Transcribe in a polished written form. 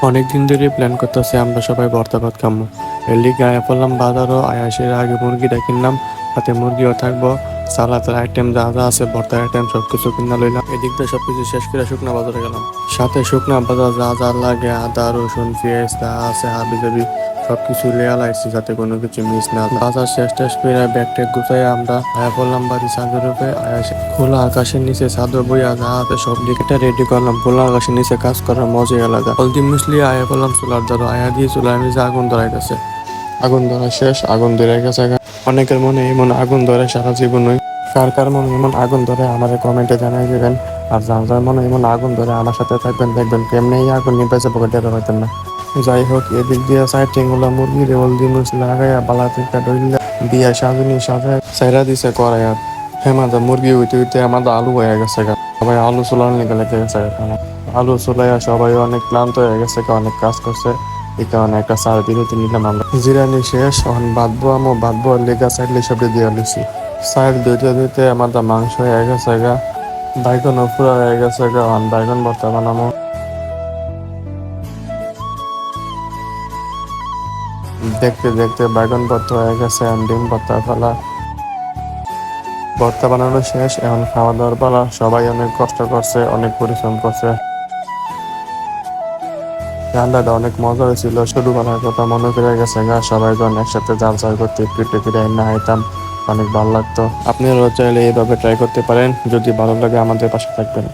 অনেকদিন ধরে প্ল্যান করতেছি আমরা সবাই ভর্তা ভাত খামো। এর লিগে আয়া পড়লাম বাজারও আয়াসের আগে মুরগিটা কিনলাম, সাথে মুরগিও থাকবো, সালাদের আইটেম যা যা আছে ভর্তার আইটেম সবকিছু কিনা লইলাম। এদিক দিয়ে সবকিছু শেষ করে শুকনা বাজারে গেলাম। সাথে শুকনা বাজার যা যা লাগে আদা রসুন পেঁয়াজ যা আছে হাবি জাবি সবকিছু লেয়া লাইছি যাতে কোনো কিছু মিস না হয়। বাজার শেষ টেস করে ব্যাগ ট্যাগ গুছাই আমরা আয়া পড়লাম বাড়ি ছাদের উপরে। খোলা আকাশের নিচে চাদর বইয়া যা আছে সব দিকটা রেডি করলাম। খোলা আকাশের নিচে কাজ করার মজাই আলাদা। হলদি মুসলি আয়া পড়লাম চুলার ধরো আয়া দিয়ে চুলার নিচে আগুন ধরাইতেছে। আগুন ধরা শেষ, আগুন ধরে গেছে। অনেকের মনে এমন আগুন ধরে সারা জীবনই, কার কার মনে এমন আগুন ধরে আমাদের কমেন্টে জানাই দেবেন। আর যার যার মনে এমন আগুন ধরে আমার সাথে থাকবেন, দেখবেন কেমনি এই আগুন নিভেছে পকেটে হইতেন না। যাই হোক, এদিক দিয়ে সাইটিং গুলা মুরগি রেবল দিয়ে লাগাইয়া বালা থেকে ডইলা দিয়া সাজনি সাজায় সাইরা দিছে করাই। আর হেমাদা মুরগি হইতে হইতে আমাদের আলু হয়ে গেছে। সবাই আলু চুলার নিকে লেগে গেছে। আলু চুলাইয়া সবাই অনেক ক্লান্ত হয়ে গেছে, অনেক কাজ করছে। এই কারণে একটা চার বিরতি নিলাম আমরা। জিরানি শেষ, এখন বাঁধবো লেগা সাইডলে সবটি দিয়ে লিছি। সাইড দুইটা দিতে আমাদের মাংস হয়ে গেছে বাইগন পুরা হয়ে গেছে বাইগন ভর্তা বানাবো। দেখতে দেখতে বাইগন ভর্তা হয়ে গেছে, ডিম ভর্তা ফেলা। ভর্তা বানানো শেষ, এখন খাওয়া দাওয়ার পালা। সবাই অনেক কষ্ট করছে, অনেক পরিশ্রম করছে। রান্নাটা অনেক মজা হয়েছিল। ছোটবেলার কথা মনে করে গেছে সবাই যখন একসাথে জাল জাল করতে একটু ফিরে না হইতাম, অনেক ভালো লাগতো। আপনারাও চাইলে এইভাবে ট্রাই করতে পারেন। যদি ভালো লাগে আমাদের পাশে থাকবেন।